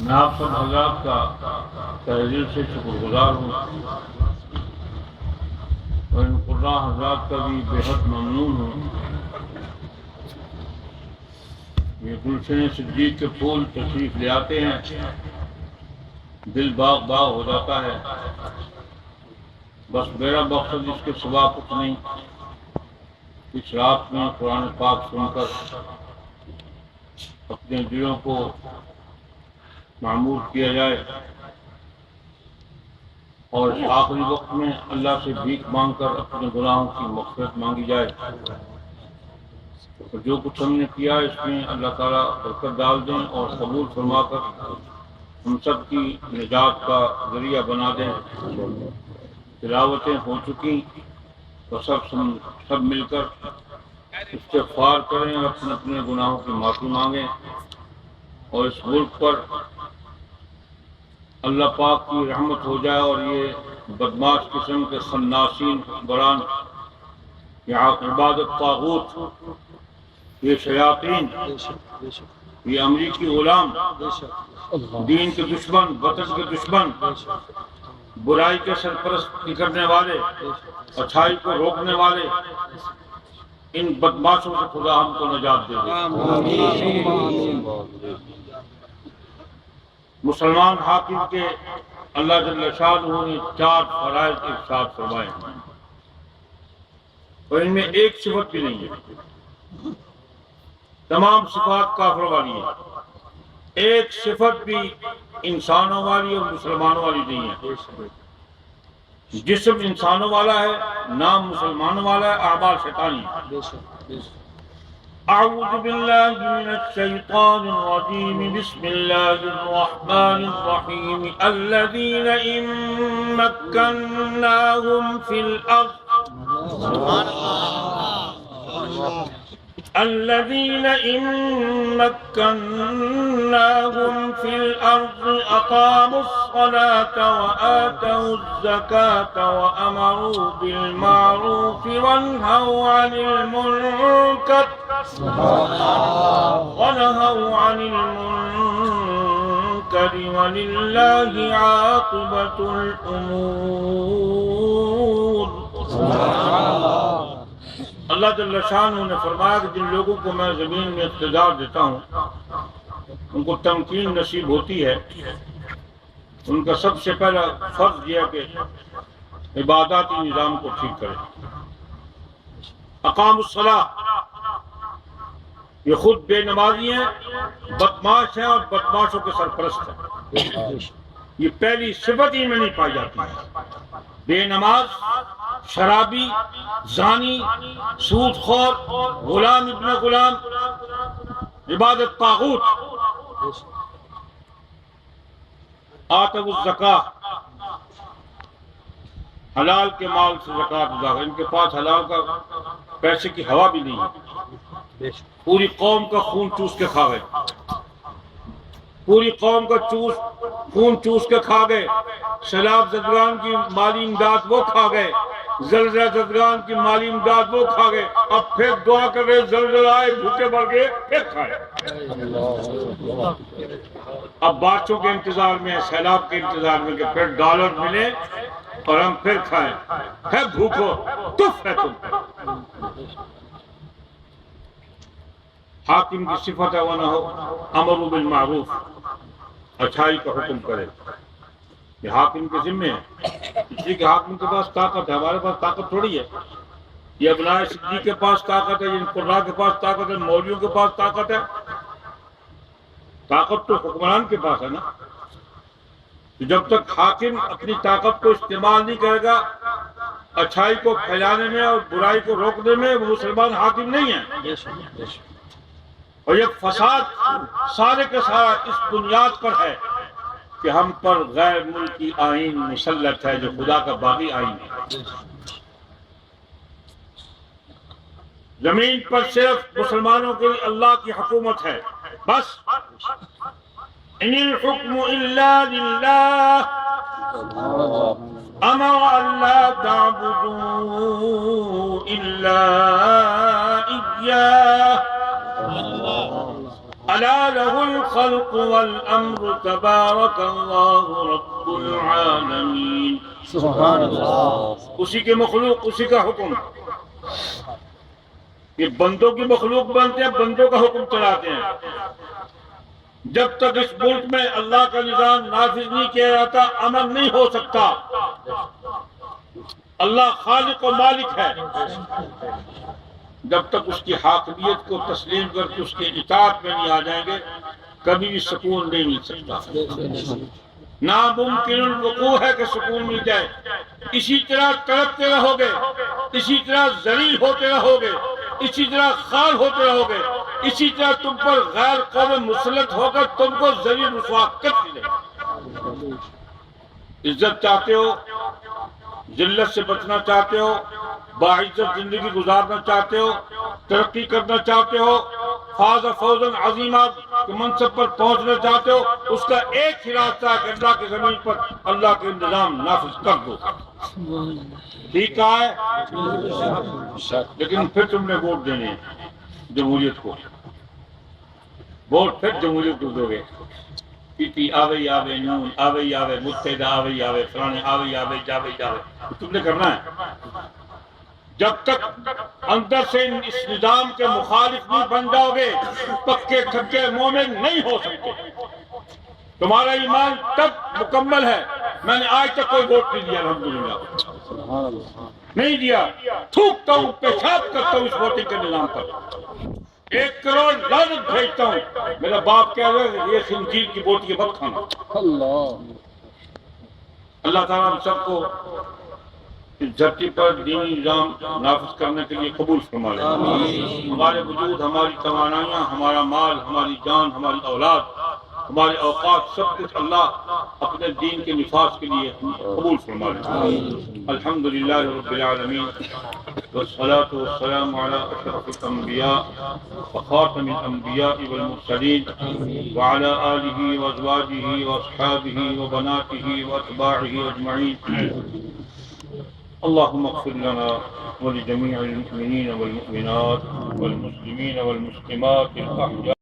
میں آپ سب حضرات کا تہ دل سے شکر گزار ہوں اور ان قرآن حضرات کا بھی بے حد ممنون ہوں۔ یہ گلشن صدیق کے پھول تشریف لے آتے ہیں، دل باغ باغ ہو جاتا ہے۔ بس میرا مقصد اس کے سوا کچھ نہیں، اس رات میں قرآن پاک سن کر اپنے دلوں کو معمور کیا جائے اور اس آخری وقت میں اللہ سے بھیک مانگ کر اپنے گناہوں کی مغفرت مانگی جائے۔ اور جو کچھ ہم نے کیا اس میں اللہ تعالیٰ برکت ڈال دیں اور قبول فرما کر ہم سب کی نجات کا ذریعہ بنا دیں۔ تلاوتیں ہو چکی تو سب مل کر استغفار کریں اور اپنے اپنے گناہوں کی معافی مانگیں اور اس ملک پر اللہ پاک کی رحمت ہو جائے اور یہ بدماش قسم کے خناسین بران، یہ عبادت طاغوت، یہ شیاطین، یہ امریکی غلام، دین کے دشمن، وطن کے دشمن، برائی کے سرپرستی کرنے والے، اچھائی کو روکنے والے، ان بدماشوں سے خدا ہم کو نجات دے دے۔ مسلمان حاکم کے اللہ جل شانہ نے 4 فرائض ارشاد فرمائے اور ان میں ایک صفت بھی نہیں ہے، تمام صفات کافر والی ہیں، ایک صفت بھی انسانوں والی اور مسلمانوں والی نہیں ہے۔ جسم انسانوں والا ہے، نام مسلمانوں والا ہے، اعمال شیطانی ہے۔ اعوذ باللہ من الشیطان الرجیم، بسم اللہ الرحمن الرحیم۔ الذین ان مکناہم فی الارض الذين إن مكناهم في الأرض أقاموا الصلاة وآتوا الزكاة وأمروا بالمعروف ونهوا عن المنكر ولله عاقبة الأمور۔ اللہ جل شانہ نے فرمایا کہ جن لوگوں کو میں زمین میں اقتدار دیتا ہوں، ان کو تمکین نصیب ہوتی ہے، ان کا سب سے پہلا فرض یہ ہے کہ عباداتی نظام کو ٹھیک کرے۔ اقام الصلاۃ، یہ خود بے نمازی ہیں، بدماش ہیں اور بدماشوں کے سرپرست ہیں۔ یہ پہلی صفت ہی میں نہیں پائی جاتی ہے۔ بے نماز، شرابی، زانی، سود خور، غلام ابن غلام، عبادت طاغوت۔ آتوا الزکاۃ، حلال کے مال سے زکوٰۃ ادا کریں۔ ان کے پاس حلال کا پیسے کی ہوا بھی نہیں ہے، پوری قوم کا خون چوس کے کھا گئے، پوری قوم کا خون چوس کے کھا گئے۔ سیلاب زدگان کی مالی امداد وہ کھا گئے، زلزلہ زدگان کی مالی امداد وہ کھا گئے۔ اب پھر دعا کر رہے زلزلہ آئے، بھوکے مر گئے، پھر کھائے۔ اب بارشوں کے انتظار میں، سیلاب کے انتظار میں کہ پھر ڈالر ملے اور ہم پھر کھائیں۔ ہے بھوکو، تف ہے تم۔ حاکم کی صفت ہے وَنَهَوْا أَمَرُوا بِالْمَعْرُوفِ، اچھائی کا حکم کرے۔ یہ حاکم کے ذمے ہے، اس لیے کہ حاکم کے پاس طاقت ہے، ہمارے پاس طاقت تھوڑی ہے۔ یہ ابنائے صدیق کے پاس طاقت ہے، یہ قراء کے پاس طاقت ہے، مولویوں کے پاس طاقت ہے۔ طاقت تو حکمران کے پاس ہے نا۔ جب تک حاکم اپنی طاقت کو استعمال نہیں کرے گا اچھائی کو پھیلانے میں اور برائی کو روکنے میں، وہ مسلمان حاکم نہیں ہے۔ اور یہ فساد سارے کا سارا اس بنیاد پر ہے کہ ہم پر غیر ملکی آئین مسلط ہے، جو خدا کا باغی آئین ہے۔ زمین پر صرف مسلمانوں کے لیے اللہ کی حکومت ہے، بس۔ ان الحکم الا للہ امر الا تعبدوا الا اياه الا له الخلق والامر تبارک اللہ رب العالمین. سبحان اللہ. اسی کے مخلوق، اسی کا حکم. یہ بندوں کی مخلوق بنتے ہیں، بندوں کا حکم چلاتے ہیں. جب تک اس ملک میں اللہ کا نظام نافذ نہیں کیا جاتا امن نہیں ہو سکتا. اللہ خالق و مالک ہے. جب تک اس کی حاکمیت کو تسلیم کر کے اس کے اطاعت میں نہیں آ جائیں گے کبھی بھی سکون نہیں مل سکتا. ناممکن الوقوع ہے کہ سکون مل جائے. اسی طرح تڑپتے رہو گے، اسی طرح ذلیل ہوتے رہو گے، اسی طرح خار ہوتے رہو گے، اسی طرح تم پر غیر قوم مسلط ہو کر تم کو ذلیل رسوا کرتی رہے. عزت چاہتے ہو، ذلت سے بچنا چاہتے ہو، باعزت زندگی گزارنا چاہتے ہو، ترقی کرنا چاہتے ہو، فاز فوزن عظیمہ کے منصب پر پہنچنا چاہتے ہو، اس کا ایک ہی راستہ ہے کہ اللہ کی زمین پر اللہ کے انتظام نافذ کر دو. ٹھیک ہے، لیکن پھر تم نے ووٹ دینے ہیں جمہوریت کو. ووٹ پھر جمہوریت کو دو گے. پی پی آوے آوے، نون آوے آوے، متحدہ آوے آوے، فلانے آوے آوے، جاوے جاوے، تم نے کرنا ہے. جب تک اندر سے اس نظام کے مخالف نہیں بن جاؤ گے پکے کھکے مومن نہیں ہو سکتے. تمہارا ایمان تب مکمل ہے. میں نے آج تک کوئی ووٹ نہیں دیا، الحمدللہ نہیں دیا. تھوکتا ہوں، پیشاب کرتا ہوں اس ووٹنگ کے نظام پر. 1 کروڑ لعنت بھیجتا ہوں. میرا باپ کہہ رہا ہے یہ خنزیر کی بوٹی مت کھانا. اللہ تعالیٰ ہم سب کو اس دھرتی پر دینی نظام نافذ کرنے کے لیے قبول فرما لے. ہمارے وجود، ہماری توانائیاں، ہمارا مال، ہماری جان، ہماری اولاد، ہمارے اوقات، سب کچھ اللہ اپنے دین کے نفاذ کے لیے قبول فرما لے. الحمدللہ رب العالمین والصلاة والسلام على أشرف الأنبياء وخاتم الأنبياء والمرسلين وعلى آله وأزواجه وأصحابه وبناته وأتباعه أجمعين. اللهم اغفر لنا ولجميع المؤمنين والمؤمنات والمسلمين والمسلمات الأحياء